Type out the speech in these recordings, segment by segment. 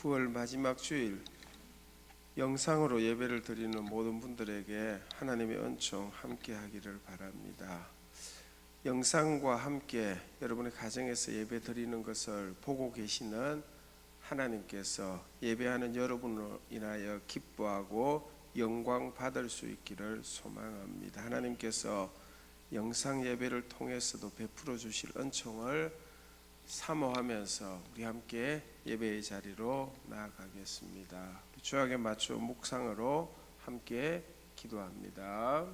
9월 마지막 주일 영상으로 예배를 드리는 모든 분들에게 하나님의 은총 함께 하기를 바랍니다. 영상과 함께 여러분의 가정에서 예배 드리는 것을 보고 계시는 하나님께서 예배하는 여러분을 인하여 기뻐하고 영광 받을 수 있기를 소망합니다. 하나님께서 영상 예배를 통해서도 베풀어 주실 은총을 사모하면서 우리 함께 예배의 자리로 나아가겠습니다. 주약에 맞춰 묵상으로 함께 기도합니다.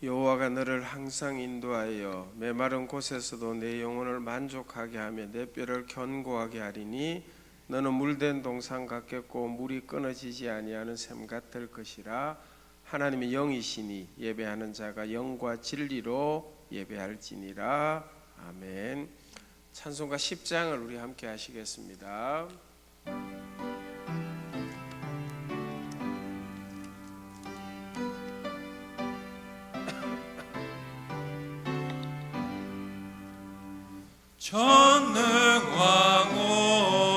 여호와가 너를 항상 인도하여 메마른 곳에서도 내 영혼을 만족하게 하며 내 뼈를 견고하게 하리니 너는 물된 동산 같겠고 물이 끊어지지 아니하는 샘 같을 것이라. 하나님의 영이시니 예배하는 자가 영과 진리로 예배할지니라. 아멘. 찬송가 10장을 우리 함께 하시겠습니다. 전능왕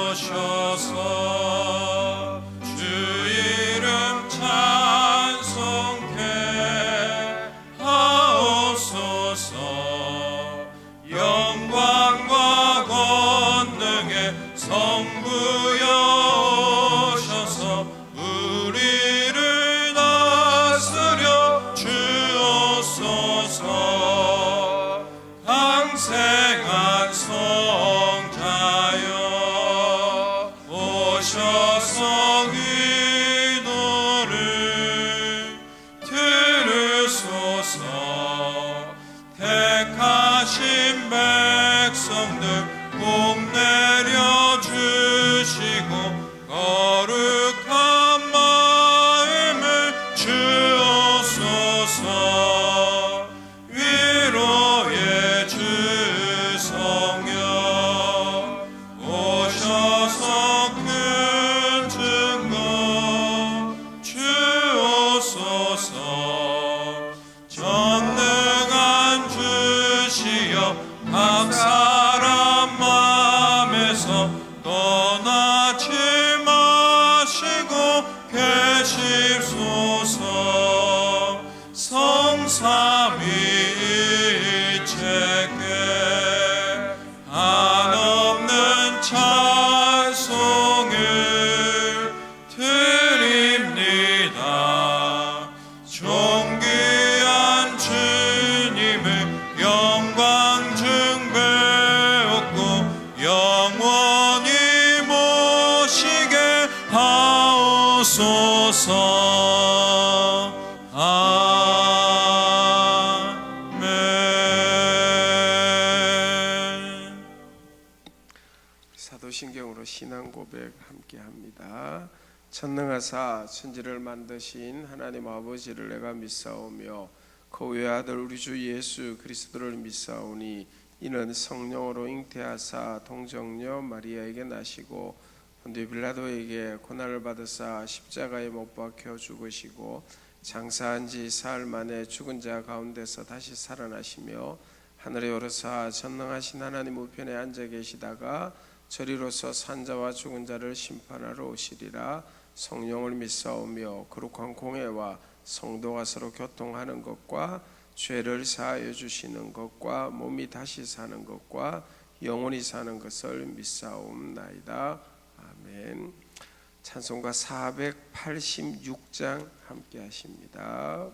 오셔서 주 이름 찬송케 하옵소서. 영광과 권능의 성부여 오셔서 우리를 다스려 주옵소서. 강생한 성자여 오셔서 기도를 들으소서. 택하신 백성들 복 내려주시고 거룩한 마음을 주옵소서. 위로의 주 성령 오셔서 큰 증거 주옵소서. 전능한 주시여 각 사람 마음에서 떠나지 마시고 계십소서. 성삼위일체께 한없는 찬송을 드립니다. 존귀한 주님을 영광 중배옵고 영원히 모시게 하옵소서. 아멘. 사도신경으로 신앙 고백 함께 합니다. 전능하사 천지를 만드신 하나님 아버지를 내가 믿사오며 그 외아들 우리 주 예수 그리스도를 믿사오니 이는 성령으로 잉태하사 동정녀 마리아에게 나시고 본디오 빌라도에게 고난을 받으사 십자가에 못 박혀 죽으시고 장사한 지 사흘 만에 죽은 자 가운데서 다시 살아나시며 하늘에 오르사 전능하신 하나님 우편에 앉아 계시다가 저리로서 산자와 죽은 자를 심판하러 오시리라. 성령을 믿사오며 거룩한 공회와 성도가 서로 교통하는 것과 죄를 사하여 주시는 것과 몸이 다시 사는 것과 영원히 사는 것을 믿사옵나이다. 아멘. 찬송가 486장 함께 하십니다.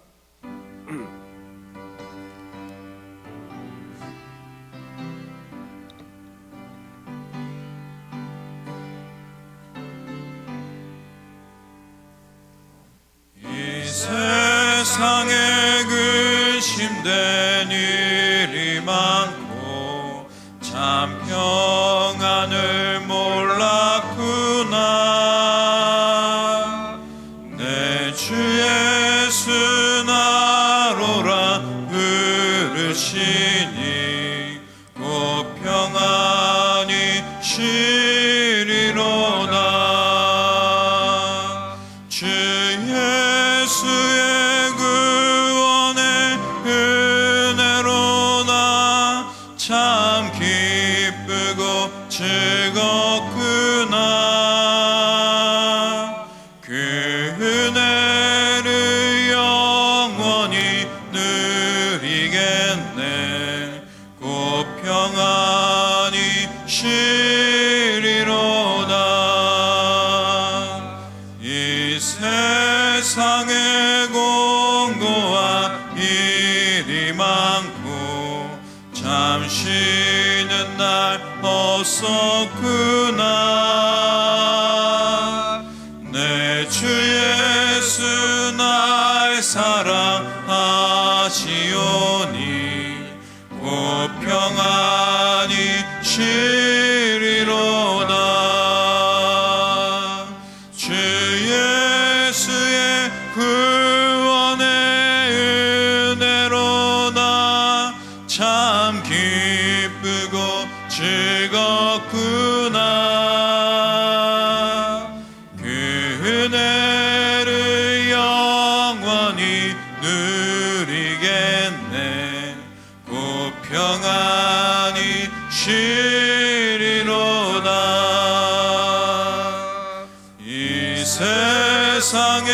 세상에 근심된 참 평안을 몰랐구나. 내 주 예수 나로라 부르시니 곧 평안이 쉬리로다. 주 예수의 구원의 은혜로다. 참 기쁘고 즐겁구나. 그 은혜를 영원히 누리겠네. 곧 평안이 쉬리로다. 이 세상에 공고와 일이 많고 참 쉬는 날 없었구나. 내 주 예수 날 사랑하시오니 곧 평안이 쉬리로다. 주 예수의 구원의 은혜로다. 참 기쁘고 즐겁구나. 그 은혜를 영원히 누리겠네. 곧 평안이 쉬리로다. 이 세상에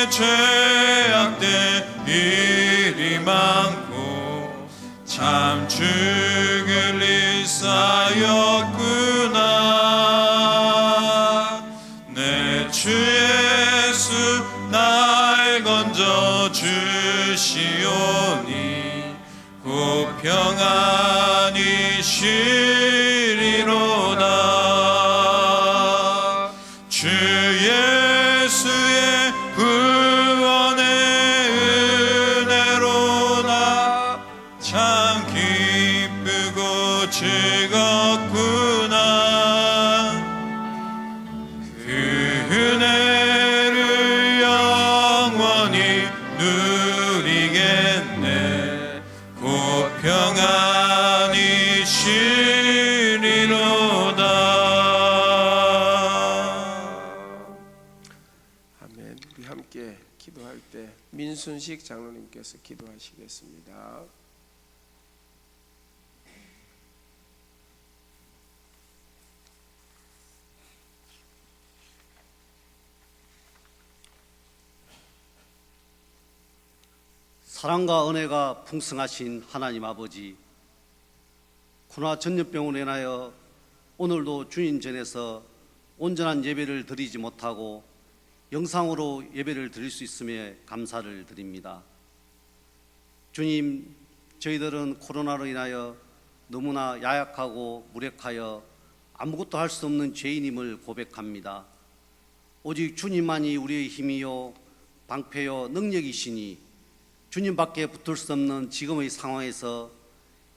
죄악된 일이 많고 참 죽을 일 쌓였구나. 내 주 예수 날 건져 주시오니 곧 평안이 쉬리로다. 주 예수의 구원의 은혜로다. 참 기쁘고 즐겁구나. 그 은혜를 영원히 누리겠네. 곧 평안이 쉬리로다. 아멘. 우리 함께 기도할 때 민순식 장로님께서 기도하시겠습니다. 사랑과 은혜가 풍성하신 하나님 아버지, 코로나 전염병으로 인하여 오늘도 주님 전에서 온전한 예배를 드리지 못하고 영상으로 예배를 드릴 수 있음에 감사를 드립니다. 주님, 저희들은 코로나로 인하여 너무나 야약하고 무력하여 아무것도 할 수 없는 죄인임을 고백합니다. 오직 주님만이 우리의 힘이요 방패요 능력이시니 주님밖에 붙을 수 없는 지금의 상황에서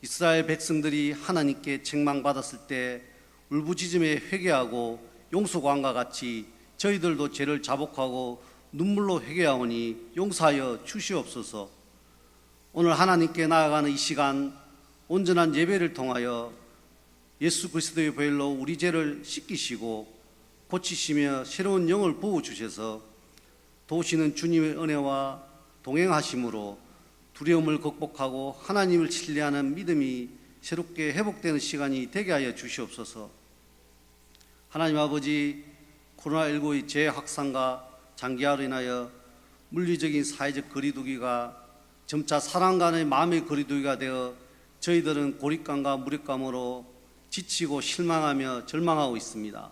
이스라엘 백성들이 하나님께 책망받았을 때 울부짖음에 회개하고 용서구함과 같이 저희들도 죄를 자복하고 눈물로 회개하오니 용서하여 주시옵소서. 오늘 하나님께 나아가는 이 시간 온전한 예배를 통하여 예수 그리스도의 보혈로 우리 죄를 씻기시고 고치시며 새로운 영을 부어주셔서 도우시는 주님의 은혜와 동행하심으로 두려움을 극복하고 하나님을 신뢰하는 믿음이 새롭게 회복되는 시간이 되게 하여 주시옵소서. 하나님 아버지, 코로나19의 재확산과 장기화로 인하여 물리적인 사회적 거리두기가 점차 사람 간의 마음의 거리두기가 되어 저희들은 고립감과 무력감으로 지치고 실망하며 절망하고 있습니다.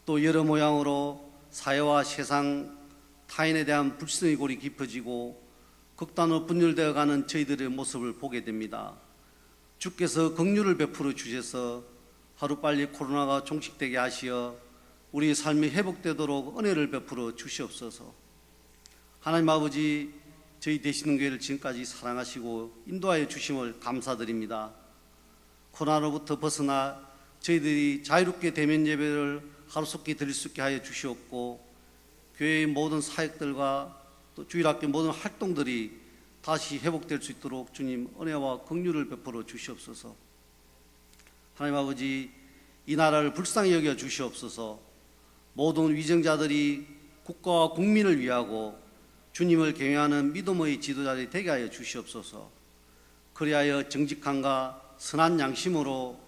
또 여러 모양으로 사회와 세상 타인에 대한 불신의 골이 깊어지고 극단으로 분열되어 가는 저희들의 모습을 보게 됩니다. 주께서 긍휼을 베풀어 주셔서 하루빨리 코로나가 종식되게 하시어 우리의 삶이 회복되도록 은혜를 베풀어 주시옵소서. 하나님 아버지, 저희 되시는 교회를 지금까지 사랑하시고 인도하여 주심을 감사드립니다. 코로나로부터 벗어나 저희들이 자유롭게 대면 예배를 하루속히 드릴 수 있게 하여 주시옵고, 교회의 모든 사역들과 또 주일학교 모든 활동들이 다시 회복될 수 있도록 주님 은혜와 긍휼을 베풀어 주시옵소서. 하나님 아버지, 이 나라를 불쌍히 여겨 주시옵소서. 모든 위정자들이 국가와 국민을 위하고 주님을 경외하는 믿음의 지도자들이 되게 하여 주시옵소서. 그리하여 정직함과 선한 양심으로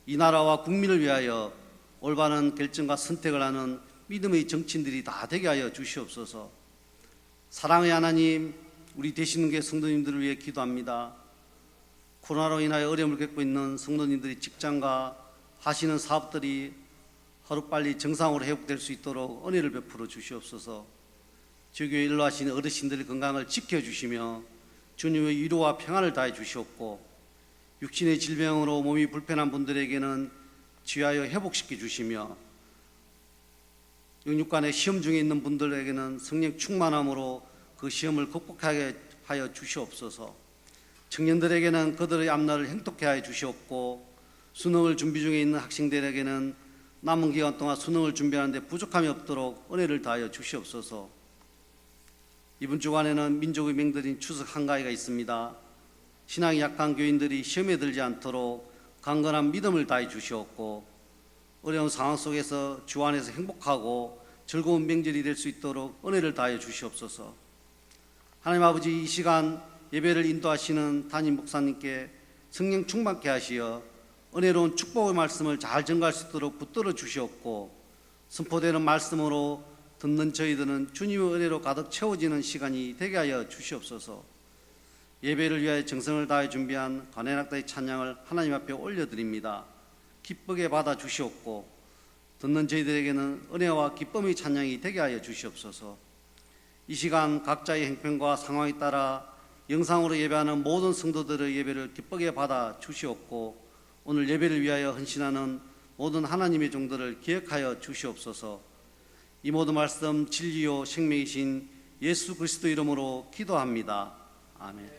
이 나라와 국민을 위하여 올바른 결정과 선택을 하는 믿음의 정치인들이 다 되게 하여 주시옵소서. 사랑의 하나님, 우리 대신교회 성도님들을 위해 기도합니다. 코로나로 인하여 어려움을 겪고 있는 성도님들이 직장과 하시는 사업들이 하루빨리 정상으로 회복될 수 있도록 은혜를 베풀어 주시옵소서. 주교회 일로 하시는 어르신들의 건강을 지켜주시며 주님의 위로와 평안을 다해 주시옵고, 육신의 질병으로 몸이 불편한 분들에게는 치유하여 회복시켜 주시며, 영육간의 시험 중에 있는 분들에게는 성령 충만함으로 그 시험을 극복하게 하여 주시옵소서. 청년들에게는 그들의 앞날을 행복해 하여 주시옵고, 수능을 준비 중에 있는 학생들에게는 남은 기간 동안 수능을 준비하는데 부족함이 없도록 은혜를 다하여 주시옵소서. 이번 주간에는 민족의 명절인 추석 한가위가 있습니다. 신앙이 약한 교인들이 시험에 들지 않도록 강건한 믿음을 다해 주시옵고, 어려운 상황 속에서 주 안에서 행복하고 즐거운 명절이 될 수 있도록 은혜를 다해 주시옵소서. 하나님 아버지, 이 시간 예배를 인도하시는 담임 목사님께 성령 충만케 하시어 은혜로운 축복의 말씀을 잘 전가할 수 있도록 붙들어 주시옵고, 선포되는 말씀으로 듣는 저희들은 주님의 은혜로 가득 채워지는 시간이 되게 하여 주시옵소서. 예배를 위하여 정성을 다해 준비한 관현악단의 찬양을 하나님 앞에 올려드립니다. 기쁘게 받아 주시옵고, 듣는 저희들에게는 은혜와 기쁨의 찬양이 되게 하여 주시옵소서. 이 시간 각자의 형편과 상황에 따라 영상으로 예배하는 모든 성도들의 예배를 기쁘게 받아 주시옵고, 오늘 예배를 위하여 헌신하는 모든 하나님의 종들을 기억하여 주시옵소서. 이 모든 말씀 진리요 생명이신 예수 그리스도 이름으로 기도합니다. 아멘.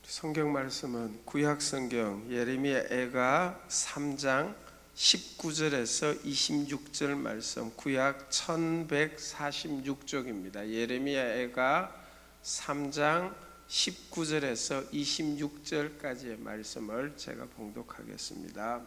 성경 말씀은 구약 성경 예레미야 애가 3장 19절에서 26절 말씀, 구약 1146쪽입니다. 예레미야 애가 3장 19절에서 26절까지의 말씀을 제가 봉독하겠습니다.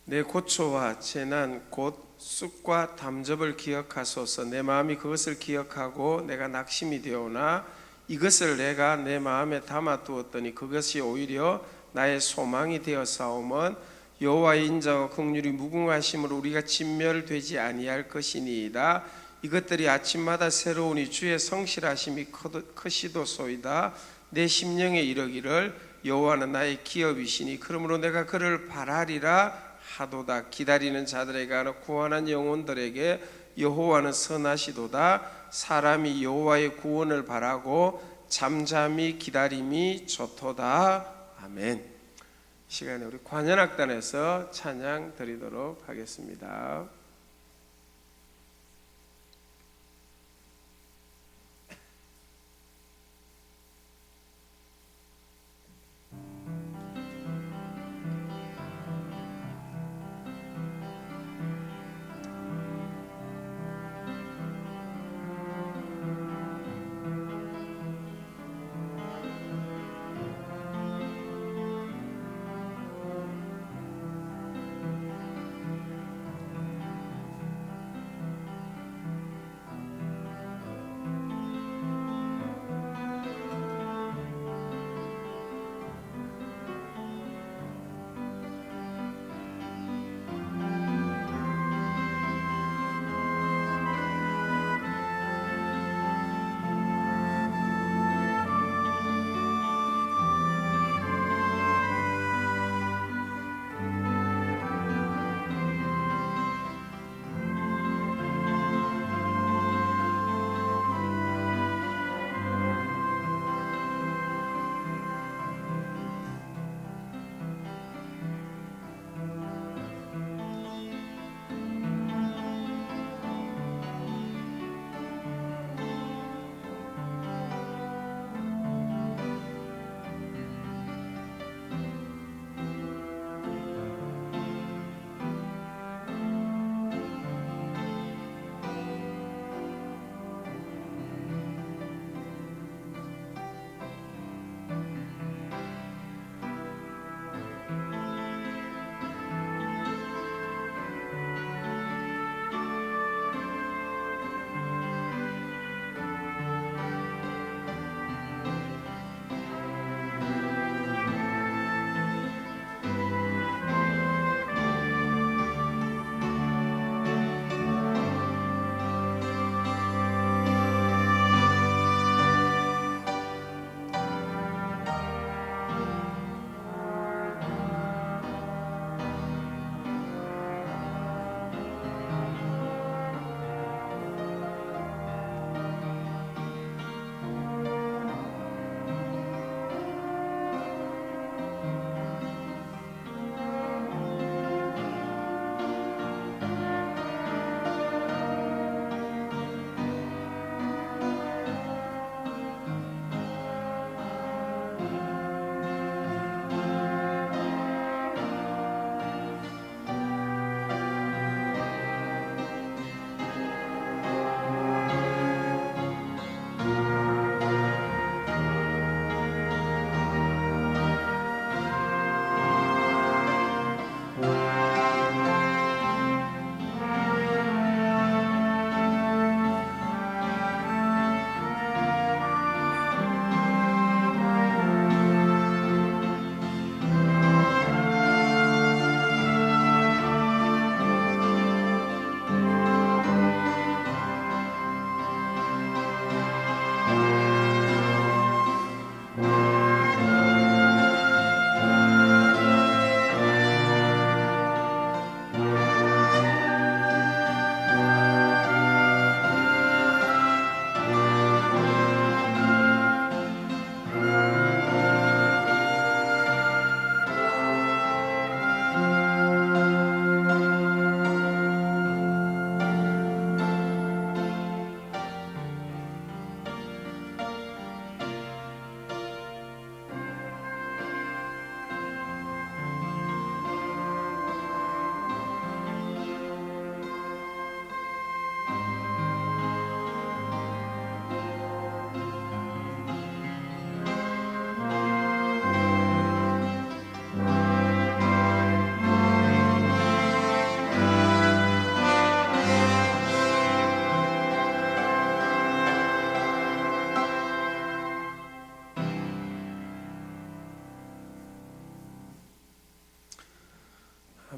내 고초와 재난 곧 쑥과 담즙을 기억하소서. 내 마음이 그것을 기억하고 내가 낙심이 되오나 이것을 내가 내 마음에 담아두었더니 그것이 오히려 나의 소망이 되어 싸움은 여호와의 인자와 긍휼이 무궁하심으로 우리가 진멸되지 아니할 것이니이다. 이것들이 아침마다 새로우니 주의 성실하심이 크시도소이다. 내 심령에 이르기를 여호와는 나의 기업이시니 그러므로 내가 그를 바라리라 하도다. 기다리는 자들에게 구원한 영혼들에게 여호와는 선하시도다. 사람이 여호와의 구원을 바라고 잠잠히 기다림이 좋도다. 아멘. 이 시간에 우리 관현악단에서 찬양 드리도록 하겠습니다.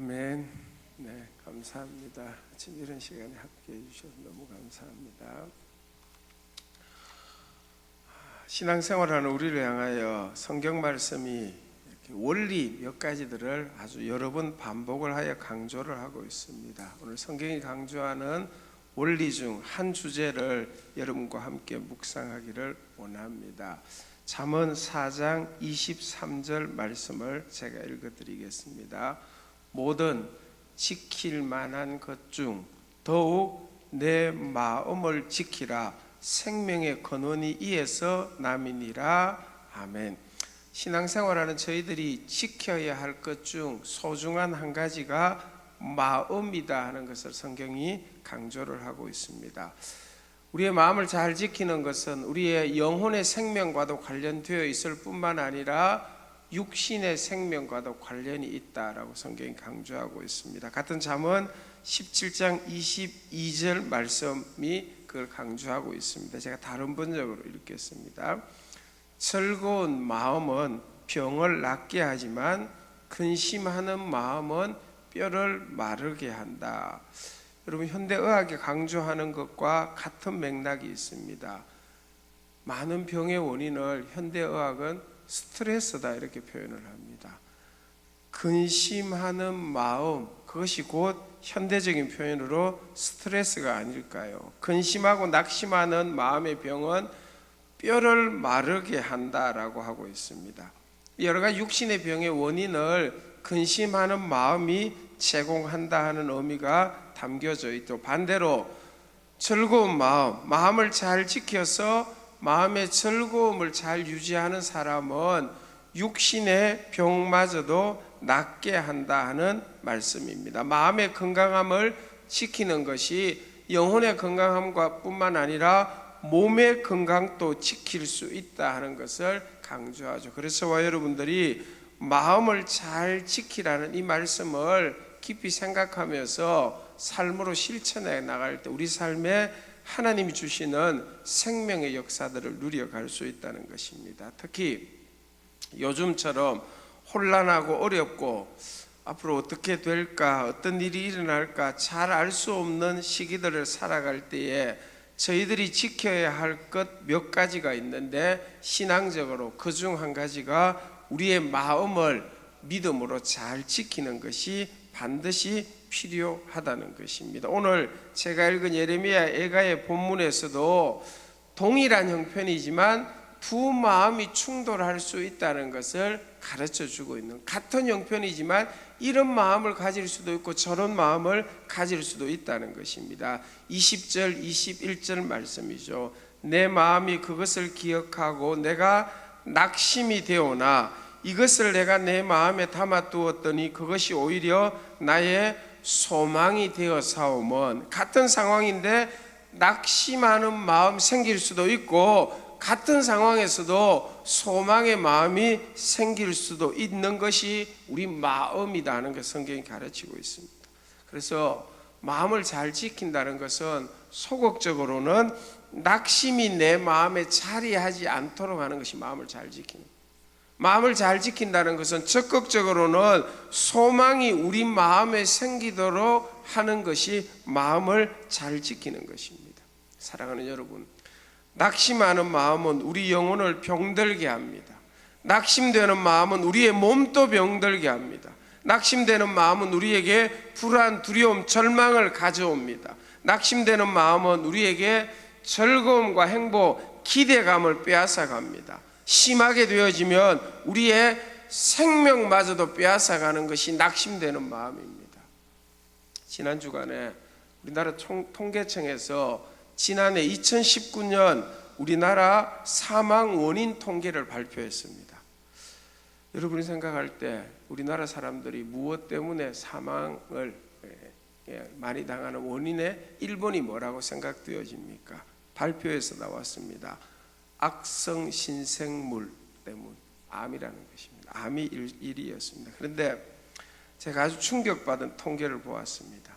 아멘. 네, 감사합니다. 아침 이런 시간에 함께해 주셔서 너무 감사합니다. 신앙생활하는 우리를 향하여 성경 말씀이 이렇게 원리 몇 가지들을 아주 여러 번 반복을 하여 강조를 하고 있습니다. 오늘 성경이 강조하는 원리 중 한 주제를 여러분과 함께 묵상하기를 원합니다. 잠언 4장 23절 말씀을 제가 읽어드리겠습니다. 모든 지킬 만한 것 중 더욱 내 마음을 지키라. 생명의 근원이 이에서 남이니라. 아멘. 신앙생활하는 저희들이 지켜야 할 것 중 소중한 한 가지가 마음이다 하는 것을 성경이 강조를 하고 있습니다. 우리의 마음을 잘 지키는 것은 우리의 영혼의 생명과도 관련되어 있을 뿐만 아니라 육신의 생명과도 관련이 있다라고 성경이 강조하고 있습니다. 같은 잠언 17장 22절 말씀이 그걸 강조하고 있습니다. 제가 다른 번역으로 읽겠습니다. 즐거운 마음은 병을 낫게 하지만 근심하는 마음은 뼈를 마르게 한다. 여러분, 현대의학이 강조하는 것과 같은 맥락이 있습니다. 많은 병의 원인을 현대의학은 스트레스다 이렇게 표현을 합니다. 근심하는 마음, 그것이 곧 현대적인 표현으로 스트레스가 아닐까요? 근심하고 낙심하는 마음의 병은 뼈를 마르게 한다라고 하고 있습니다. 여러 가지 육신의 병의 원인을 근심하는 마음이 제공한다 하는 의미가 담겨져 있고, 반대로 즐거운 마음을 잘 지켜서 마음의 즐거움을 잘 유지하는 사람은 육신의 병마저도 낫게 한다 하는 말씀입니다. 마음의 건강함을 지키는 것이 영혼의 건강함과 뿐만 아니라 몸의 건강도 지킬 수 있다 하는 것을 강조하죠. 그래서 여러분들이 마음을 잘 지키라는 이 말씀을 깊이 생각하면서 삶으로 실천해 나갈 때 우리 삶에 하나님이 주시는 생명의 역사들을 누려갈 수 있다는 것입니다. 특히 요즘처럼 혼란하고 어렵고 앞으로 어떻게 될까, 어떤 일이 일어날까 잘 알 수 없는 시기들을 살아갈 때에 저희들이 지켜야 할 것 몇 가지가 있는데, 신앙적으로 그 중 한 가지가 우리의 마음을 믿음으로 잘 지키는 것이 반드시 필요하다는 것입니다. 오늘 제가 읽은 예레미야 애가의 본문에서도 동일한 형편이지만 두 마음이 충돌할 수 있다는 것을 가르쳐 주고 있는, 같은 형편이지만 이런 마음을 가질 수도 있고 저런 마음을 가질 수도 있다는 것입니다. 20절 21절 말씀이죠. 내 마음이 그것을 기억하고 내가 낙심이 되오나 이것을 내가 내 마음에 담아두었더니 그것이 오히려 나의 소망이 되어 사오면, 같은 상황인데 낙심하는 마음 생길 수도 있고 같은 상황에서도 소망의 마음이 생길 수도 있는 것이 우리 마음이다 하는 것 성경이 가르치고 있습니다. 그래서 마음을 잘 지킨다는 것은 소극적으로는 낙심이 내 마음에 자리하지 않도록 하는 것이 마음을 잘 지키는 거예요. 마음을 잘 지킨다는 것은 적극적으로는 소망이 우리 마음에 생기도록 하는 것이 마음을 잘 지키는 것입니다. 사랑하는 여러분, 낙심하는 마음은 우리 영혼을 병들게 합니다. 낙심되는 마음은 우리의 몸도 병들게 합니다. 낙심되는 마음은 우리에게 불안, 두려움, 절망을 가져옵니다. 낙심되는 마음은 우리에게 즐거움과 행복, 기대감을 빼앗아갑니다. 심하게 되어지면 우리의 생명마저도 빼앗아가는 것이 낙심되는 마음입니다. 지난 주간에 우리나라 통계청에서 지난해 2019년 우리나라 사망 원인 통계를 발표했습니다. 여러분이 생각할 때 우리나라 사람들이 무엇 때문에 사망을 많이 당하는 원인의 1번이 뭐라고 생각되어집니까? 발표에서 나왔습니다. 악성 신생물 때문, 암이라는 것입니다. 암이 1위였습니다. 그런데 제가 아주 충격받은 통계를 보았습니다.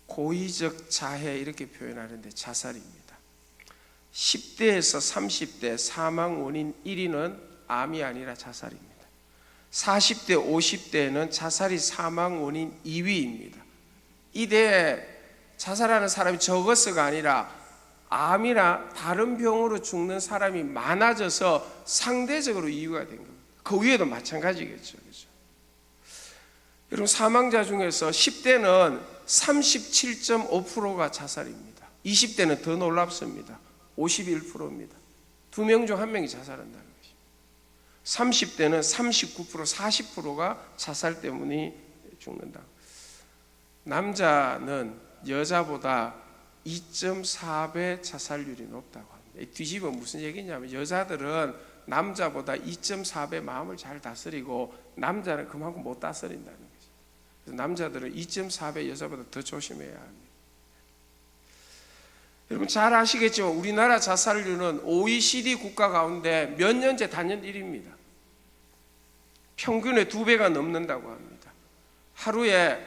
고의적 자해 이렇게 표현하는데 자살입니다. 10대에서 30대 사망 원인 1위는 암이 아니라 자살입니다. 40대, 50대에는 자살이 사망 원인 2위입니다. 이때 자살하는 사람이 적어서가 아니라 암이나 다른 병으로 죽는 사람이 많아져서 상대적으로 이유가 된 겁니다. 그 위에도 마찬가지겠죠. 그렇죠? 여러분, 사망자 중에서 10대는 37.5%가 자살입니다. 20대는 더 놀랍습니다. 51%입니다. 2명 중 1명이 자살한다는 것입니다. 30대는 39%, 40%가 자살 때문에 죽는다. 남자는 여자보다 2.4배 자살률이 높다고 합니다. 뒤집어 무슨 얘기냐면 여자들은 남자보다 2.4배 마음을 잘 다스리고 남자는 그만큼 못 다스린다는 거죠. 그래서 남자들은 2.4배 여자보다 더 조심해야 합니다. 여러분 잘 아시겠지만 우리나라 자살률은 OECD 국가 가운데 몇 년째 단연 1위입니다. 평균의 2배가 넘는다고 합니다. 하루에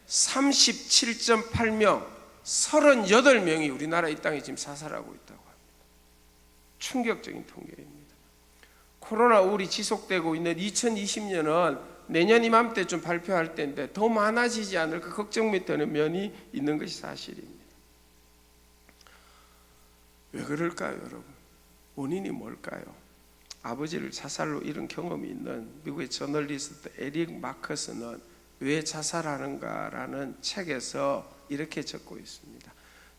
37.8명, 38명이 우리나라 이 땅에 지금 자살하고 있다고 합니다. 충격적인 통계입니다. 코로나 우울이 지속되고 있는 2020년은 내년 이맘때쯤 발표할 때인데 더 많아지지 않을까 걱정이 되는 면이 있는 것이 사실입니다. 왜 그럴까요, 여러분? 원인이 뭘까요? 아버지를 자살로 잃은 경험이 있는 미국의 저널리스트 에릭 마커스는 왜 자살하는가라는 책에서 이렇게 적고 있습니다.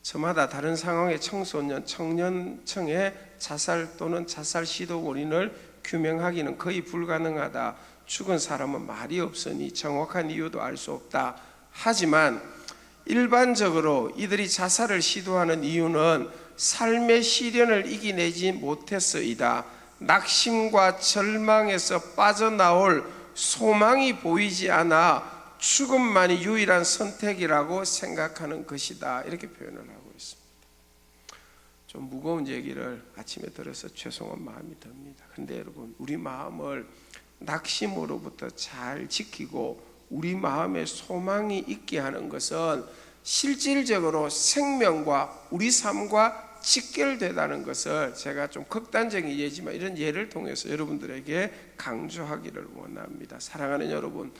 저마다 다른 상황의 청소년, 청년층의 자살 또는 자살 시도 원인을 규명하기는 거의 불가능하다. 죽은 사람은 말이 없으니 정확한 이유도 알 수 없다. 하지만 일반적으로 이들이 자살을 시도하는 이유는 삶의 시련을 이겨내지 못해서이다. 낙심과 절망에서 빠져나올 소망이 보이지 않아 죽음만이 유일한 선택이라고 생각하는 것이다. 이렇게 표현을 하고 있습니다. 좀 무거운 얘기를 아침에 들어서 죄송한 마음이 듭니다. 그런데 여러분, 우리 마음을 낙심으로부터 잘 지키고 우리 마음에 소망이 있게 하는 것은 실질적으로 생명과 우리 삶과 직결되다는 것을 제가 좀 극단적인 예지만 이런 예를 통해서 여러분들에게 강조하기를 원합니다. 사랑하는 여러분,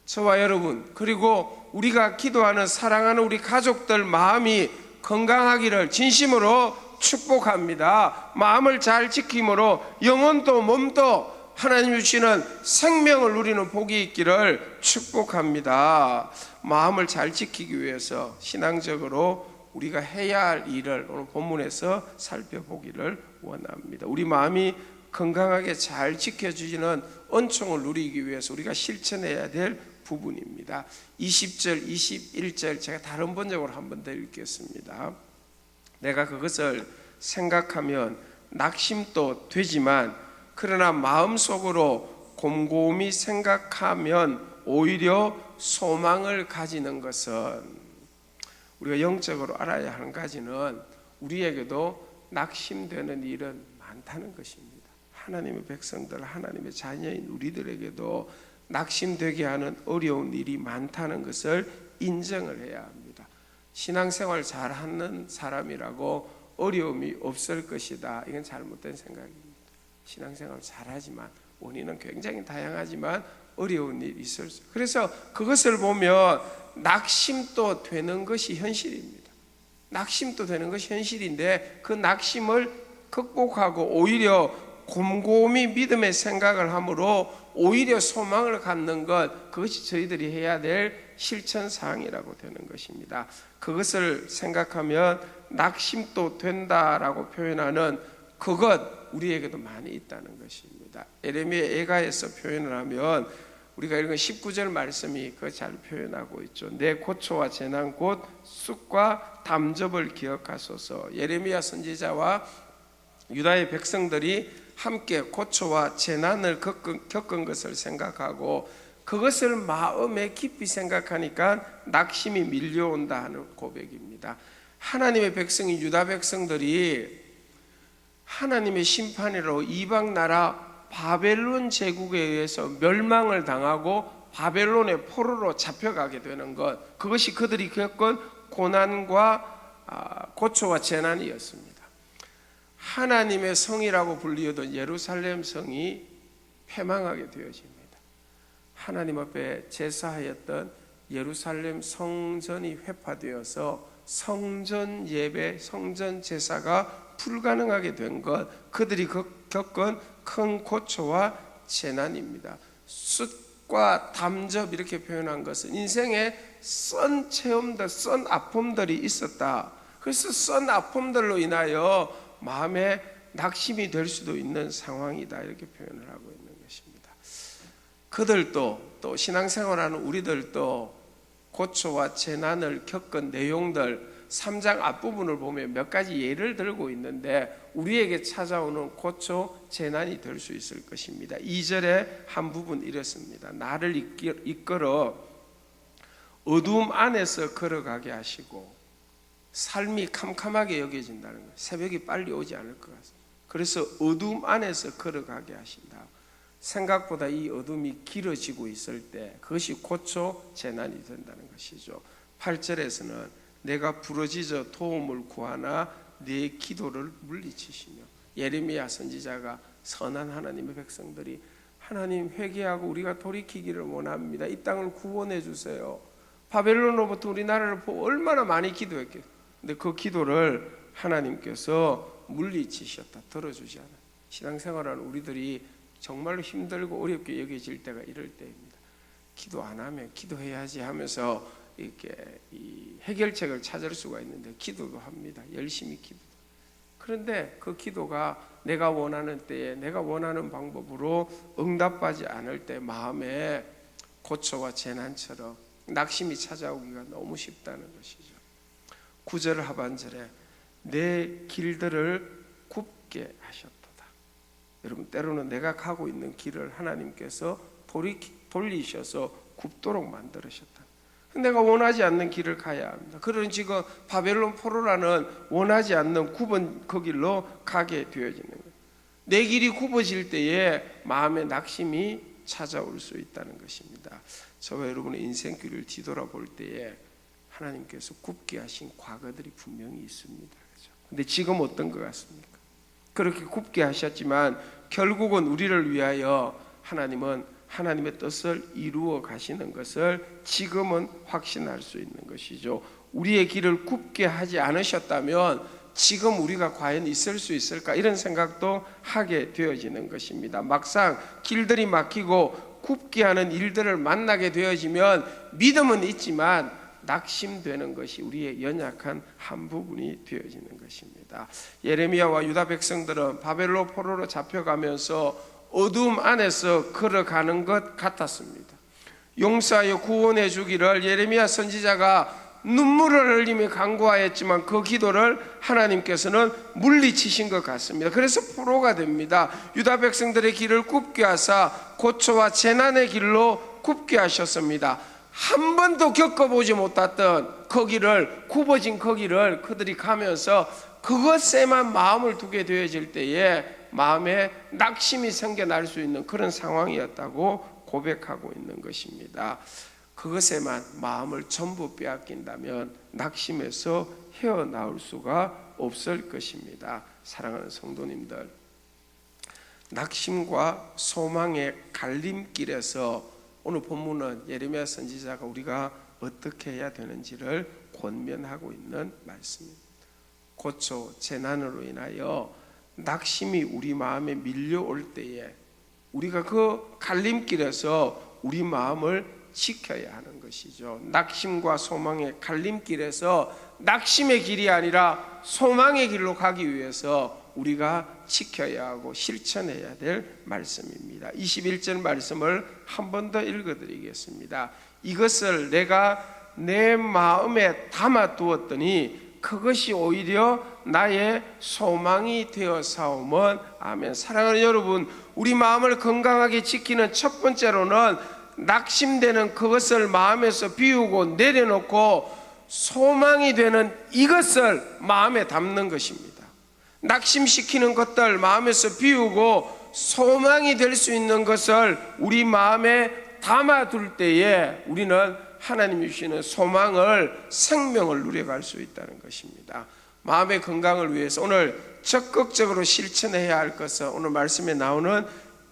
저와 여러분, 그리고 우리가 기도하는 사랑하는 우리 가족들 마음이 건강하기를 진심으로 축복합니다. 마음을 잘 지킴으로 영혼도 몸도 하나님 주시는 생명을 누리는 복이 있기를 축복합니다. 마음을 잘 지키기 위해서 신앙적으로 우리가 해야 할 일을 오늘 본문에서 살펴보기를 원합니다. 우리 마음이 건강하게 잘 지켜지는 은총을 누리기 위해서 우리가 실천해야 될 부분입니다. 20절, 21절 제가 다른 번역으로 한번 더 읽겠습니다. 내가 그것을 생각하면 낙심도 되지만 그러나 마음속으로 곰곰이 생각하면 오히려 소망을 가지는 것은, 우리가 영적으로 알아야 하는 가지는 우리에게도 낙심되는 일은 많다는 것입니다. 하나님의 백성들, 하나님의 자녀인 우리들에게도 낙심되게 하는 어려운 일이 많다는 것을 인정을 해야 합니다. 신앙생활 잘하는 사람이라고 어려움이 없을 것이다. 이건 잘못된 생각입니다. 신앙생활 잘하지만 원인은 굉장히 다양하지만 어려운 일이 있을 수 있어요. 그래서 그것을 보면 낙심도 되는 것이 현실입니다. 낙심도 되는 것이 현실인데 그 낙심을 극복하고 오히려 곰곰이 믿음의 생각을 함으로 오히려 소망을 갖는 것, 그것이 저희들이 해야 될 실천사항이라고 되는 것입니다. 그것을 생각하면 낙심도 된다라고 표현하는 그것, 우리에게도 많이 있다는 것입니다. 예레미야 애가에서 표현을 하면 우리가 읽은 19절 말씀이 그걸 잘 표현하고 있죠. 내 고초와 재난 곧 쑥과 담접을 기억하소서. 예레미야 선지자와 유다의 백성들이 함께 고초와 재난을 겪은 것을 생각하고 그것을 마음에 깊이 생각하니까 낙심이 밀려온다 하는 고백입니다. 하나님의 백성인 유다 백성들이 하나님의 심판으로 이방 나라 바벨론 제국에 의해서 멸망을 당하고 바벨론의 포로로 잡혀가게 되는 것, 그것이 그들이 겪은 고난과 고초와 재난이었습니다. 하나님의 성이라고 불리우던 예루살렘 성이 패망하게 되어집니다. 하나님 앞에 제사하였던 예루살렘 성전이 회파되어서 성전 예배, 성전 제사가 불가능하게 된 것, 그들이 겪은 큰 고초와 재난입니다. 숫과 담접 이렇게 표현한 것은 인생에 썬 체험들, 썬 아픔들이 있었다. 그래서 썬 아픔들로 인하여 마음에 낙심이 될 수도 있는 상황이다, 이렇게 표현을 하고 있는 것입니다. 그들도, 또 신앙생활하는 우리들도 고초와 재난을 겪은 내용들 3장 앞부분을 보면 몇 가지 예를 들고 있는데 우리에게 찾아오는 고초, 재난이 될 수 있을 것입니다. 2절에 한 부분 이렇습니다. 나를 이끌어 어두움 안에서 걸어가게 하시고, 삶이 캄캄하게 여겨진다는 거예요. 새벽이 빨리 오지 않을 것 같습니다. 그래서 어두움 안에서 걸어가게 하신다. 생각보다 이 어둠이 길어지고 있을 때 그것이 고초, 재난이 된다는 것이죠. 8절에서는 내가 부러지져 도움을 구하나 내 기도를 물리치시며, 예레미야 선지자가 선한 하나님의 백성들이 하나님 회개하고 우리가 돌이키기를 원합니다. 이 땅을 구원해 주세요. 바벨론으로부터 우리나라를 얼마나 많이 기도했겠어요. 근데 그 기도를 하나님께서 물리치셨다. 들어주지 않아요. 신앙생활하는 우리들이 정말로 힘들고 어렵게 여겨질 때가 이럴 때입니다. 기도 안 하면 기도해야지 하면서 이렇게 이 해결책을 찾을 수가 있는데 기도도 합니다. 열심히 기도. 그런데 그 기도가 내가 원하는 때에 내가 원하는 방법으로 응답하지 않을 때 마음에 고초와 재난처럼 낙심이 찾아오기가 너무 쉽다는 것이죠. 9절 하반절에 내 길들을 굽게 하셨도다. 여러분, 때로는 내가 가고 있는 길을 하나님께서 돌리셔서 굽도록 만들으셨다. 내가 원하지 않는 길을 가야 합니다. 그런 지금 바벨론 포로라는 원하지 않는 굽은 그 길로 가게 되어지는 거예요. 내 길이 굽어질 때에 마음의 낙심이 찾아올 수 있다는 것입니다. 저와 여러분의 인생길을 뒤돌아볼 때에 하나님께서 굽게 하신 과거들이 분명히 있습니다. 그런데 지금 어떤 것 같습니까? 그렇게 굽게 하셨지만 결국은 우리를 위하여 하나님은 하나님의 뜻을 이루어 가시는 것을 지금은 확신할 수 있는 것이죠. 우리의 길을 굽게 하지 않으셨다면 지금 우리가 과연 있을 수 있을까, 이런 생각도 하게 되어지는 것입니다. 막상 길들이 막히고 굽게 하는 일들을 만나게 되어지면 믿음은 있지만 낙심되는 것이 우리의 연약한 한 부분이 되어지는 것입니다. 예레미야와 유다 백성들은 바벨론 포로로 잡혀가면서 어둠 안에서 걸어가는 것 같았습니다. 용서하여 구원해 주기를 예레미야 선지자가 눈물을 흘리며 간구하였지만 그 기도를 하나님께서는 물리치신 것 같습니다. 그래서 포로가 됩니다. 유다 백성들의 길을 굽게 하사 고초와 재난의 길로 굽게 하셨습니다. 한 번도 겪어보지 못했던 그 길을, 굽어진 그 길을 그들이 가면서 그것에만 마음을 두게 되어질 때에 마음에 낙심이 생겨날 수 있는 그런 상황이었다고 고백하고 있는 것입니다. 그것에만 마음을 전부 빼앗긴다면 낙심에서 헤어나올 수가 없을 것입니다. 사랑하는 성도님들, 낙심과 소망의 갈림길에서 오늘 본문은 예레미야 선지자가 우리가 어떻게 해야 되는지를 권면하고 있는 말씀입니다. 고초, 재난으로 인하여 낙심이 우리 마음에 밀려올 때에 우리가 그 갈림길에서 우리 마음을 지켜야 하는 것이죠. 낙심과 소망의 갈림길에서 낙심의 길이 아니라 소망의 길로 가기 위해서 우리가 지켜야 하고 실천해야 될 말씀입니다. 21절 말씀을 한 번 더 읽어드리겠습니다. 이것을 내가 내 마음에 담아 두었더니 그것이 오히려 나의 소망이 되어 사오면 아멘. 사랑하는 여러분, 우리 마음을 건강하게 지키는 첫 번째로는 낙심되는 그것을 마음에서 비우고 내려놓고 소망이 되는 이것을 마음에 담는 것입니다. 낙심시키는 것들 마음에서 비우고 소망이 될 수 있는 것을 우리 마음에 담아둘 때에 우리는 하나님이 주시는 소망을, 생명을 누려갈 수 있다는 것입니다. 마음의 건강을 위해서 오늘 적극적으로 실천해야 할 것은 오늘 말씀에 나오는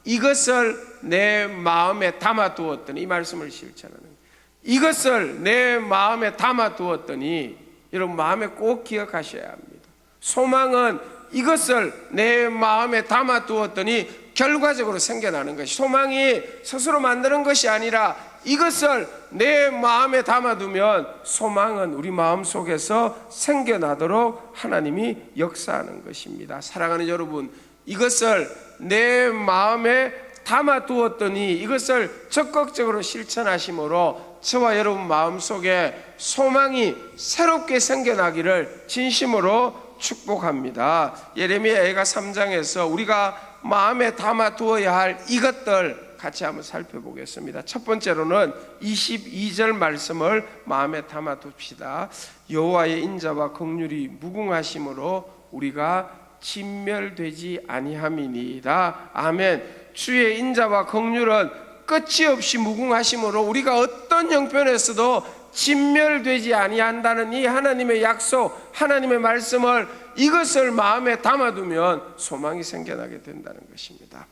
이것을 내 마음에 담아두었더니, 이 말씀을 실천하는 거예요. 이것을 내 마음에 담아두었더니, 여러분 마음에 꼭 기억하셔야 합니다. 소망은 이것을 내 마음에 담아두었더니 결과적으로 생겨나는 것이, 소망이 스스로 만드는 것이 아니라 이것을 내 마음에 담아두면 소망은 우리 마음속에서 생겨나도록 하나님이 역사하는 것입니다. 사랑하는 여러분, 이것을 내 마음에 담아두었더니 이것을 적극적으로 실천하심으로 저와 여러분 마음속에 소망이 새롭게 생겨나기를 진심으로 축복합니다. 예레미야가 3장에서 우리가 마음에 담아두어야 할 이것들 같이 한번 살펴보겠습니다. 첫 번째로는 22절 말씀을 마음에 담아둡시다. 여호와의 인자와 긍휼이 무궁하심으로 우리가 진멸되지 아니함이니이다. 아멘. 주의 인자와 긍휼은 끝이 없이 무궁하심으로 우리가 어떤 형편에서도 진멸되지 아니한다는 이 하나님의 약속, 하나님의 말씀을, 이것을 마음에 담아두면 소망이 생겨나게 된다는 것입니다.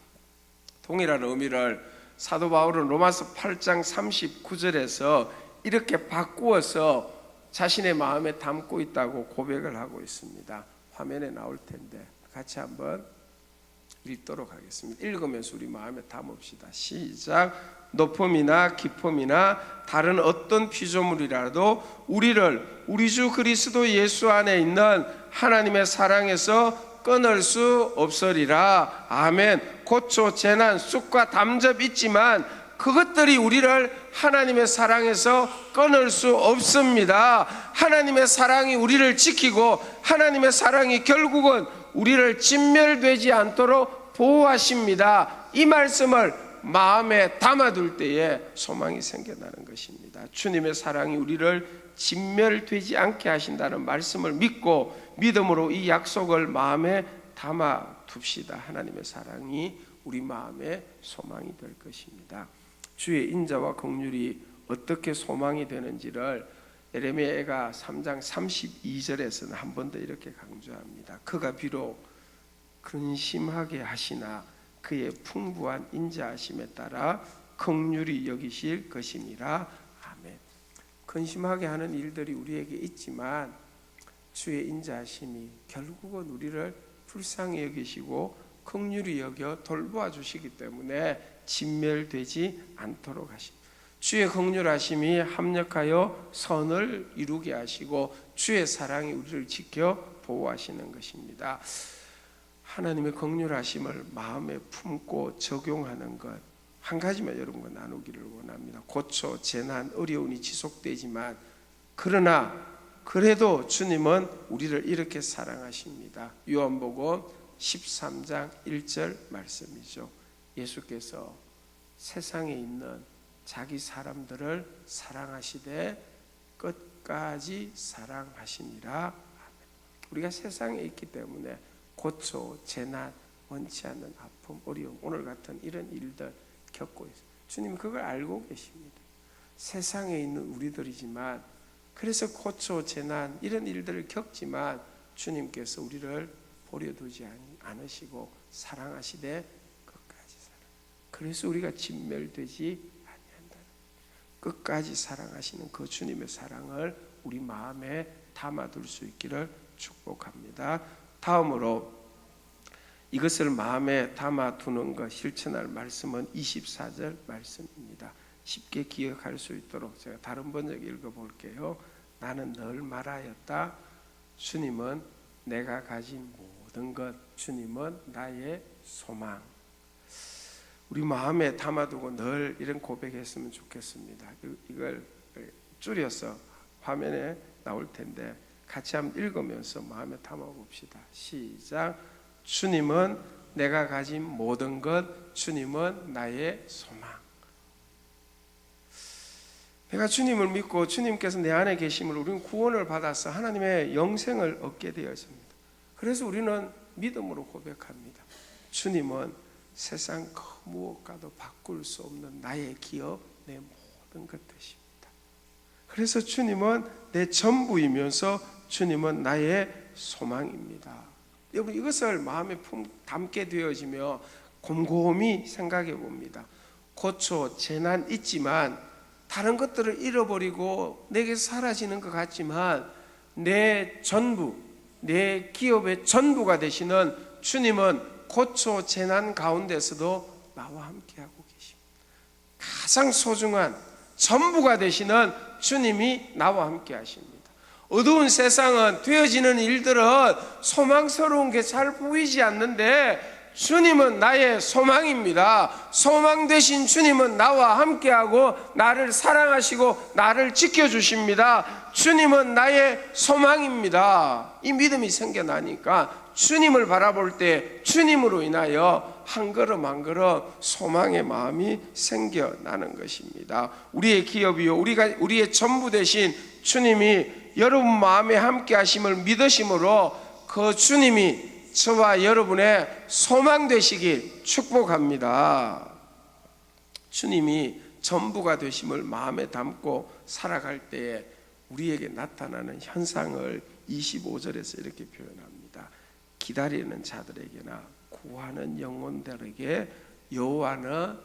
동일한 의미를 사도 바울은 로마서 8장 39절에서 이렇게 바꾸어서 자신의 마음에 담고 있다고 고백을 하고 있습니다. 화면에 나올 텐데 같이 한번 읽도록 하겠습니다. 읽으면서 우리 마음에 담읍시다. 시작. 높음이나 깊음이나 다른 어떤 피조물이라도 우리를 우리 주 그리스도 예수 안에 있는 하나님의 사랑에서 끊을 수 없으리라. 아멘. 고초, 재난, 쑥과 담접 있지만 그것들이 우리를 하나님의 사랑에서 끊을 수 없습니다. 하나님의 사랑이 우리를 지키고 하나님의 사랑이 결국은 우리를 진멸되지 않도록 보호하십니다. 이 말씀을 마음에 담아둘 때에 소망이 생겨나는 것입니다. 주님의 사랑이 우리를 진멸되지 않게 하신다는 말씀을 믿고 믿음으로 이 약속을 마음에 담아둡시다. 하나님의 사랑이 우리 마음의 소망이 될 것입니다. 주의 인자와 긍휼이 어떻게 소망이 되는지를 예레미야가 3장 32절에서는 한 번 더 이렇게 강조합니다. 그가 비록 근심하게 하시나 그의 풍부한 인자하심에 따라 긍휼히 여기실 것임이라. 아멘. 근심하게 하는 일들이 우리에게 있지만 주의 인자하심이 결국은 우리를 불쌍히 여기시고 긍휼히 여겨 돌보아 주시기 때문에 진멸되지 않도록 하십니다. 주의 긍휼하심이 합력하여 선을 이루게 하시고 주의 사랑이 우리를 지켜 보호하시는 것입니다. 하나님의 긍휼하심을 마음에 품고 적용하는 것 한 가지만 여러분과 나누기를 원합니다. 고초, 재난, 어려움이 지속되지만 그래도 주님은 우리를 이렇게 사랑하십니다. 요한복음 13장 1절 말씀이죠. 예수께서 세상에 있는 자기 사람들을 사랑하시되 끝까지 사랑하시니라. 우리가 세상에 있기 때문에 고초, 재난, 원치 않는 아픔, 어려움, 오늘 같은 이런 일들 겪고 있어요. 주님 그걸 알고 계십니다. 세상에 있는 우리들이지만 그래서 고초, 재난 이런 일들을 겪지만 주님께서 우리를 버려두지 않으시고 사랑하시되 끝까지 사랑. 그래서 우리가 진멸되지 아니한다. 끝까지 사랑하시는 그 주님의 사랑을 우리 마음에 담아둘 수 있기를 축복합니다. 다음으로 이것을 마음에 담아두는 것 실천할 말씀은 24절 말씀입니다. 쉽게 기억할 수 있도록 제가 다른 번역 읽어볼게요. 나는 늘 말하였다. 주님은 내가 가진 모든 것, 주님은 나의 소망. 우리 마음에 담아두고 늘 이런 고백했으면 좋겠습니다. 이걸 줄여서 화면에 나올 텐데 같이 한번 읽으면서 마음에 담아봅시다. 시작. 주님은 내가 가진 모든 것, 주님은 나의 소망. 내가 주님을 믿고 주님께서 내 안에 계심을 우리는 구원을 받아서 하나님의 영생을 얻게 되었습니다. 그래서 우리는 믿음으로 고백합니다. 주님은 세상 그 무엇과도 바꿀 수 없는 나의 기업, 내 모든 것 되십니다. 그래서 주님은 내 전부이면서 주님은 나의 소망입니다. 여러분 이것을 마음에 담게 되어지며 곰곰이 생각해 봅니다. 고초, 재난 있지만 다른 것들을 잃어버리고 내게 사라지는 것 같지만 내 전부, 내 기업의 전부가 되시는 주님은 고초, 재난 가운데서도 나와 함께하고 계십니다. 가장 소중한 전부가 되시는 주님이 나와 함께 하십니다. 어두운 세상은, 되어지는 일들은 소망스러운 게 잘 보이지 않는데 주님은 나의 소망입니다. 소망 되신 주님은 나와 함께하고 나를 사랑하시고 나를 지켜주십니다. 주님은 나의 소망입니다. 이 믿음이 생겨나니까 주님을 바라볼 때 주님으로 인하여 한 걸음 한 걸음 소망의 마음이 생겨나는 것입니다. 우리의 기업이요, 우리의 전부 되신 주님이 여러분 마음에 함께 하심을 믿으심으로 그 주님이 저와 여러분의 소망 되시길 축복합니다. 주님이 전부가 되심을 마음에 담고 살아갈 때에 우리에게 나타나는 현상을 25절에서 이렇게 표현합니다. 기다리는 자들에게나 구하는 영혼들에게 여호와는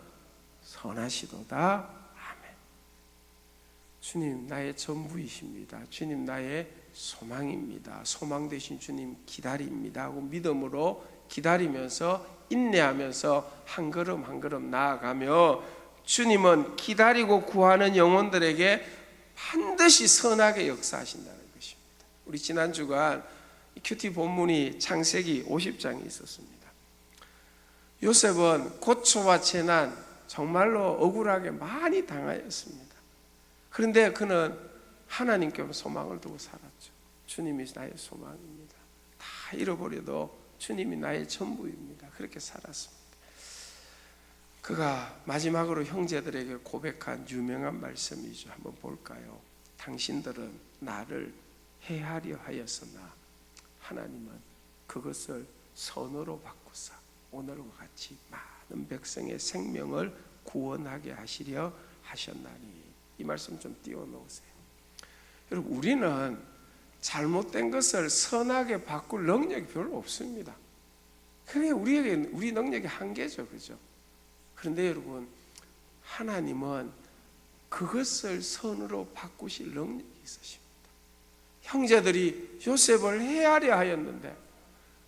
선하시도다. 아멘. 주님 나의 전부이십니다. 주님 나의 소망입니다. 소망 되신 주님 기다립니다 하고 믿음으로 기다리면서 인내하면서 한 걸음 한 걸음 나아가며 주님은 기다리고 구하는 영혼들에게 반드시 선하게 역사하신다는 것입니다. 우리 지난 주간 큐티 본문이 창세기 50장에 있었습니다. 요셉은 고초와 재난 정말로 억울하게 많이 당하였습니다. 그런데 그는 하나님께 소망을 두고 살았죠. 주님이 나의 소망입니다. 다 잃어버려도 주님이 나의 전부입니다. 그렇게 살았습니다. 그가 마지막으로 형제들에게 고백한 유명한 말씀이죠. 한번 볼까요? 당신들은 나를 해하려 하였으나 하나님은 그것을 선으로 바꾸사 오늘과 같이 많은 백성의 생명을 구원하게 하시려 하셨나니. 이 말씀 좀 띄워놓으세요. 여러분, 우리는 잘못된 것을 선하게 바꿀 능력이 별로 없습니다. 그게 우리 능력의 한계죠, 그죠? 그런데 여러분, 하나님은 그것을 선으로 바꾸실 능력이 있으십니다. 형제들이 요셉을 해하려 하였는데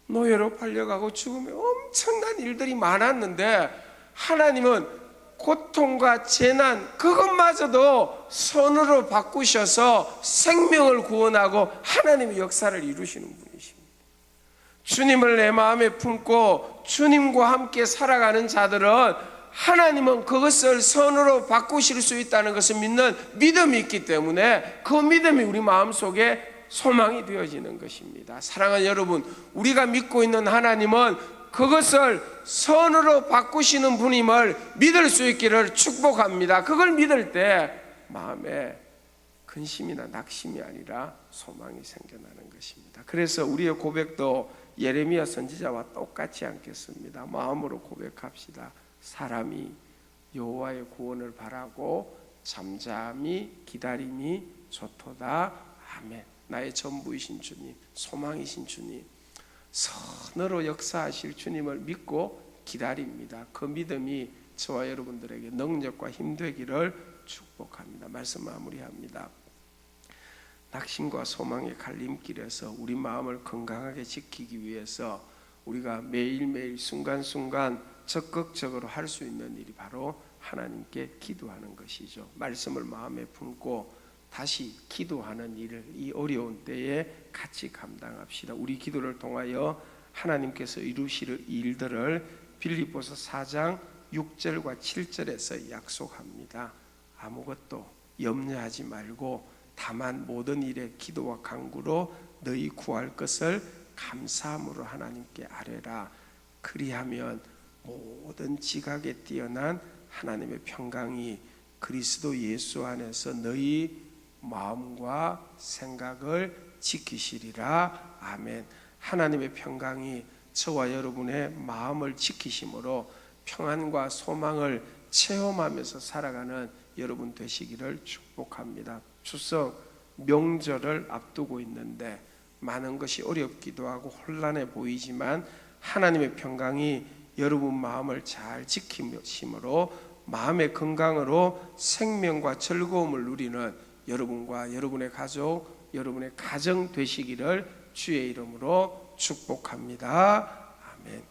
노예로 팔려가고 죽음에 엄청난 일들이 많았는데 하나님은 고통과 재난 그것마저도 선으로 바꾸셔서 생명을 구원하고 하나님의 역사를 이루시는 분이십니다. 주님을 내 마음에 품고 주님과 함께 살아가는 자들은 하나님은 그것을 선으로 바꾸실 수 있다는 것을 믿는 믿음이 있기 때문에 그 믿음이 우리 마음속에 소망이 되어지는 것입니다. 사랑하는 여러분, 우리가 믿고 있는 하나님은 그것을 선으로 바꾸시는 분임을 믿을 수 있기를 축복합니다. 그걸 믿을 때 마음에 근심이나 낙심이 아니라 소망이 생겨나는 것입니다. 그래서 우리의 고백도 예레미야 선지자와 똑같지 않겠습니다. 마음으로 고백합시다. 사람이 여호와의 구원을 바라고 잠잠히 기다림이 좋도다. 아멘. 나의 전부이신 주님, 소망이신 주님, 선으로 역사하실 주님을 믿고 기다립니다. 그 믿음이 저와 여러분들에게 능력과 힘 되기를 축복합니다. 말씀 마무리합니다. 낙심과 소망의 갈림길에서 우리 마음을 건강하게 지키기 위해서 우리가 매일매일 순간순간 적극적으로 할 수 있는 일이 바로 하나님께 기도하는 것이죠. 말씀을 마음에 품고 다시 기도하는 일을 이 어려운 때에 같이 감당합시다. 우리 기도를 통하여 하나님께서 이루실 일들을 빌립보서 4장 6절과 7절에서 약속합니다. 아무것도 염려하지 말고 다만 모든 일에 기도와 간구로 너희 구할 것을 감사함으로 하나님께 아뢰라. 그리하면 모든 지각에 뛰어난 하나님의 평강이 그리스도 예수 안에서 너희 마음과 생각을 지키시리라. 아멘. 하나님의 평강이 저와 여러분의 마음을 지키심으로 평안과 소망을 체험하면서 살아가는 여러분 되시기를 축복합니다. 추석 명절을 앞두고 있는데 많은 것이 어렵기도 하고 혼란해 보이지만 하나님의 평강이 여러분 마음을 잘 지키심으로 마음의 건강으로 생명과 즐거움을 누리는 여러분과 여러분의 가족, 여러분의 가정 되시기를 주의 이름으로 축복합니다. 아멘.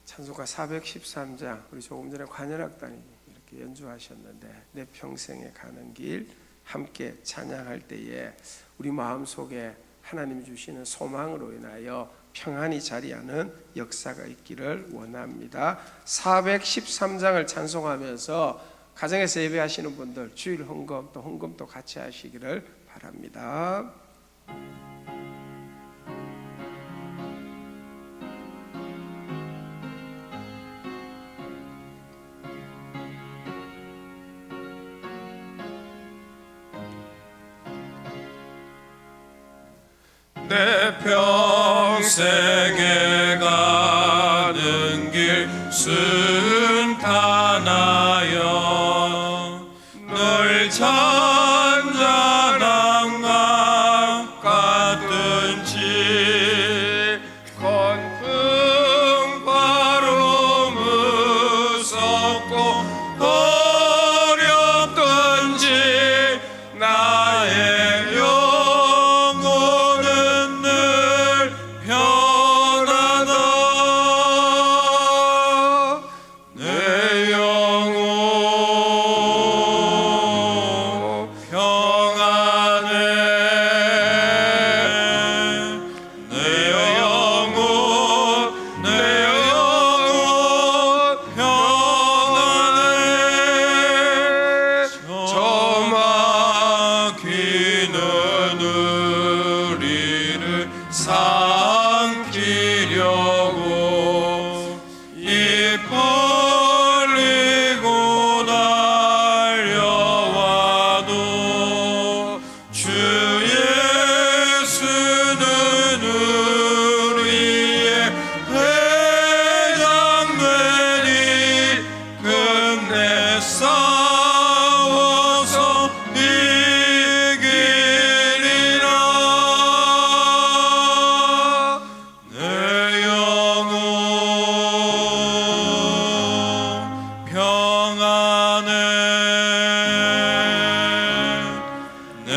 찬송가 413장, 우리 조금 전에 관현악단이 이렇게 연주하셨는데, 내 평생에 가는 길 함께 찬양할 때에 우리 마음속에 하나님이 주시는 소망으로 인하여 평안이 자리하는 역사가 있기를 원합니다. 413장을 찬송하면서 가정에서 예배하시는 분들 주일 헌금 또 헌금도 같이 하시기를 바랍니다. 내 평생에 가는 길 순탄하여 널 찬양한 것 같든지 건풍바로 무섭고 어렵든지 나의 영혼은 늘 편하다. 내 영혼 평안해. 내 영혼 평안해. 저 막히는 우리를 삼키려고 입 벌리고 달려와도 주 예수는 우리의 대장되니 끝내 싸워서 이기리라. 내 영혼 평안해. 내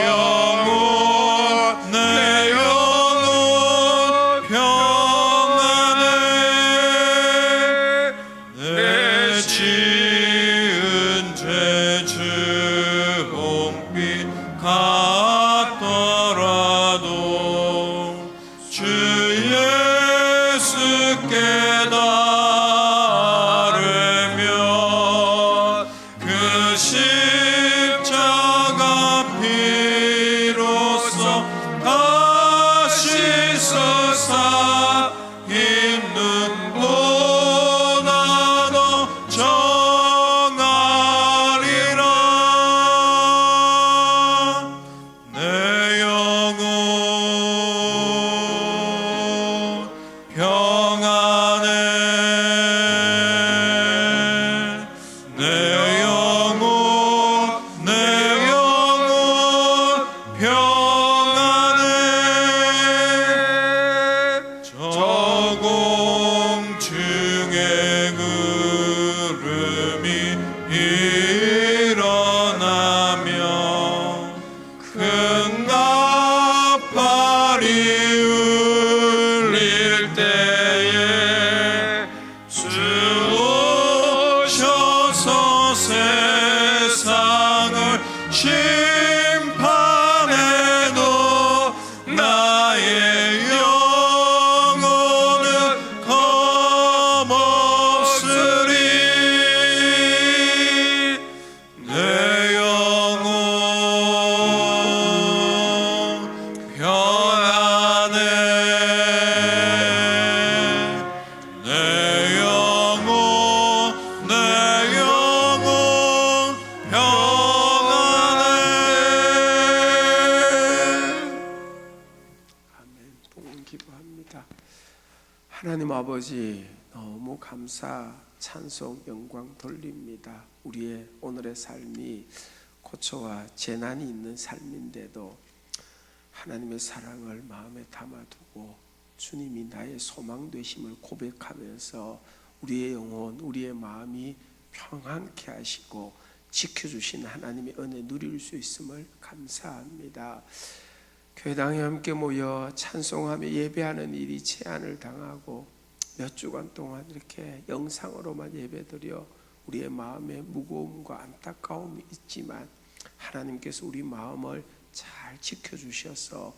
영혼 평안해. 내 지은 죄 주홍빛 같더라도 주 예수께 따르면 그 십자가 피로써 다시 서사 있는 보나도 정하리라. 내 영혼 평안해. 내 영혼 평안해. 저 공중의 구름이 일어나며 큰 나팔이 울릴 때에 주 오셔서 세상을 심판해도 나의 영혼은 검없으리. 내 영혼 평안해. 내 영혼 평안해. 아멘. 복음 기도합니다. 하나님 아버지, 너무 감사, 찬송, 영광 돌립니다. 우리의 오늘의 삶이 고초와 재난이 있는 삶인데도 하나님의 사랑을 마음에 담아두고 주님이 나의 소망 되심을 고백하면서 우리의 영혼, 우리의 마음이 평안케 하시고 지켜주신 하나님의 은혜 누릴 수 있음을 감사합니다. 교회당에 함께 모여 찬송하며 예배하는 일이 제한을 당하고 몇 주간 동안 이렇게 영상으로만 예배드려 우리의 마음에 무거움과 안타까움이 있지만 하나님께서 우리 마음을 잘 지켜주셔서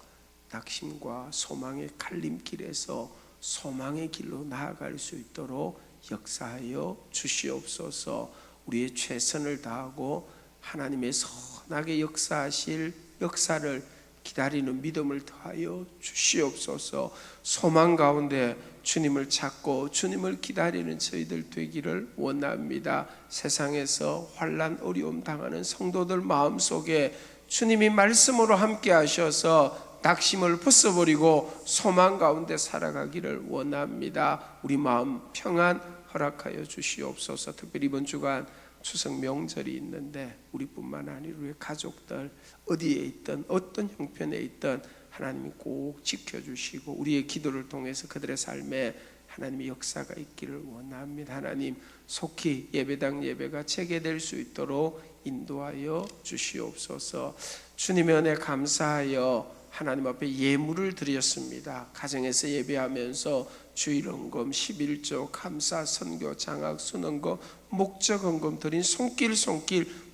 낙심과 소망의 갈림길에서 소망의 길로 나아갈 수 있도록 역사하여 주시옵소서. 우리의 최선을 다하고 하나님의 선하게 역사하실 역사를 기다리는 믿음을 더하여 주시옵소서. 소망 가운데 주님을 찾고 주님을 기다리는 저희들 되기를 원합니다. 세상에서 환난 어려움 당하는 성도들 마음속에 주님이 말씀으로 함께 하셔서 낙심을 벗어버리고 소망 가운데 살아가기를 원합니다. 우리 마음 평안 허락하여 주시옵소서. 특별히 이번 주간 추석 명절이 있는데 우리뿐만 아니라 우리 가족들 어디에 있든 어떤 형편에 있든 하나님이 꼭 지켜주시고 우리의 기도를 통해서 그들의 삶에 하나님의 역사가 있기를 원합니다. 하나님 속히 예배당 예배가 재개될 수 있도록 인도하여 주시옵소서. 주님의 은혜 감사하여 하나님 앞에 예물을 드렸습니다. 가정에서 예배하면서 주일 헌금, 11조, 감사, 선교, 장학, 순헌금, 목적 헌금 드린 손길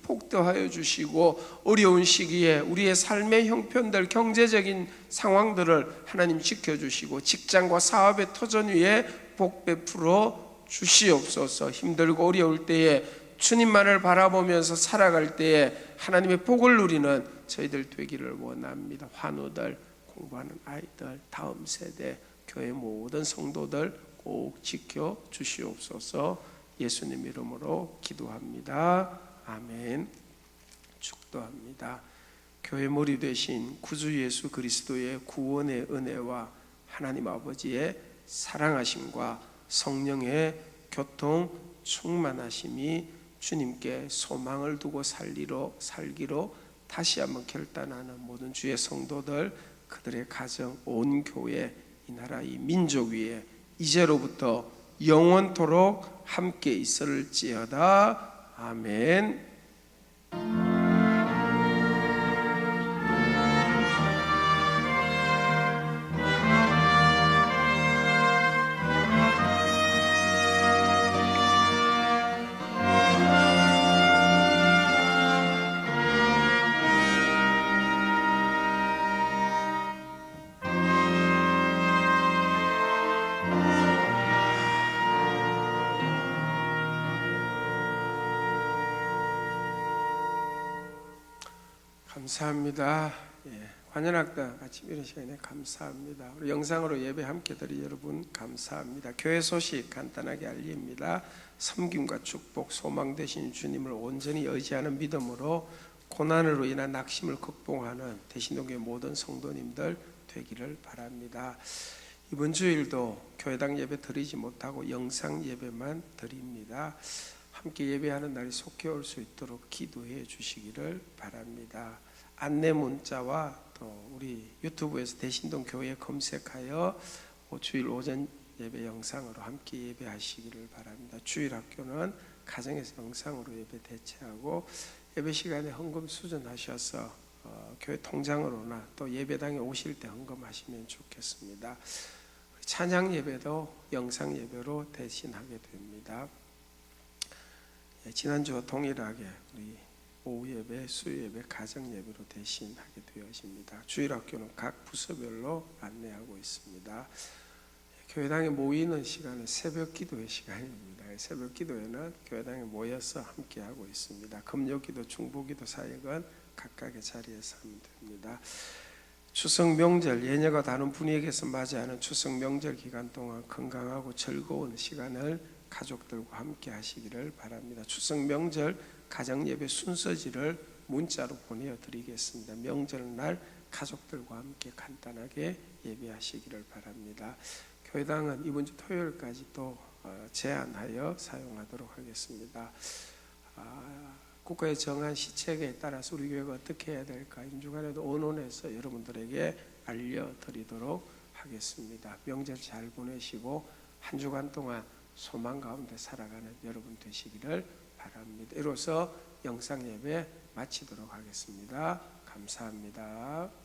폭도하여 주시고 어려운 시기에 우리의 삶의 형편들, 경제적인 상황들을 하나님 지켜주시고 직장과 사업의 터전 위에 복 베풀어 주시옵소서. 힘들고 어려울 때에 주님만을 바라보면서 살아갈 때에 하나님의 복을 누리는 저희들 되기를 원합니다. 환우들, 공부하는 아이들, 다음 세대, 교회 모든 성도들 꼭 지켜 주시옵소서. 예수님 이름으로 기도합니다. 아멘. 축도합니다. 교회 머리 되신 구주 예수 그리스도의 구원의 은혜와 하나님 아버지의 사랑하심과 성령의 교통 충만하심이 주님께 소망을 두고 살기로 다시 한번 결단하는 모든 주의 성도들, 그들의 가정, 온 교회, 이 나라, 이 민족 위에 이제로부터 영원토록 함께 있을지어다. 아멘. 감사합니다. 관현악단 아침 이런 시간에 감사합니다. 우리 영상으로 예배 함께 드린 여러분 감사합니다. 교회 소식 간단하게 알립니다. 섬김과 축복, 소망 되신 주님을 온전히 의지하는 믿음으로 고난으로 인한 낙심을 극복하는 대신동교회 모든 성도님들 되기를 바랍니다. 이번 주일도 교회당 예배 드리지 못하고 영상 예배만 드립니다. 함께 예배하는 날이 속히 올 수 있도록 기도해 주시기를 바랍니다. 안내 문자와 또 우리 유튜브에서 대신동 교회 검색하여 주일 오전 예배 영상으로 함께 예배하시기를 바랍니다. 주일 학교는 가정에서 영상으로 예배 대체하고 예배 시간에 헌금 수전하셔서 교회 통장으로나 또 예배당에 오실 때 헌금하시면 좋겠습니다. 찬양 예배도 영상 예배로 대신하게 됩니다. 지난주와 동일하게 우리 오후 예배, 수요 예배, 가정 예배로 대신하게 되어집니다. 주일 학교는 각 부서별로 안내하고 있습니다. 교회당에 모이는 시간은 새벽 기도의 시간입니다. 새벽 기도에는 교회당에 모여서 함께 하고 있습니다. 금요 기도, 중보 기도 사역은 각각의 자리에서 하면 됩니다. 추석 명절, 예녀가 다른 분위기에서 맞이하는 추석 명절 기간 동안 건강하고 즐거운 시간을 가족들과 함께 하시기를 바랍니다. 추석 명절 가정 예배 순서지를 문자로 보내드리겠습니다. 명절날 가족들과 함께 간단하게 예배하시기를 바랍니다. 교회당은 이번 주 토요일까지 또 제한하여 사용하도록 하겠습니다. 국가의 정한 시책에 따라서 우리 교회가 어떻게 해야 될까 이 주간에도 언론에서 여러분들에게 알려드리도록 하겠습니다. 하겠습니다. 명절 잘 보내시고 한 주간 동안 소망 가운데 살아가는 여러분 되시기를 바랍니다. 이로써 영상 예배 마치도록 하겠습니다. 감사합니다.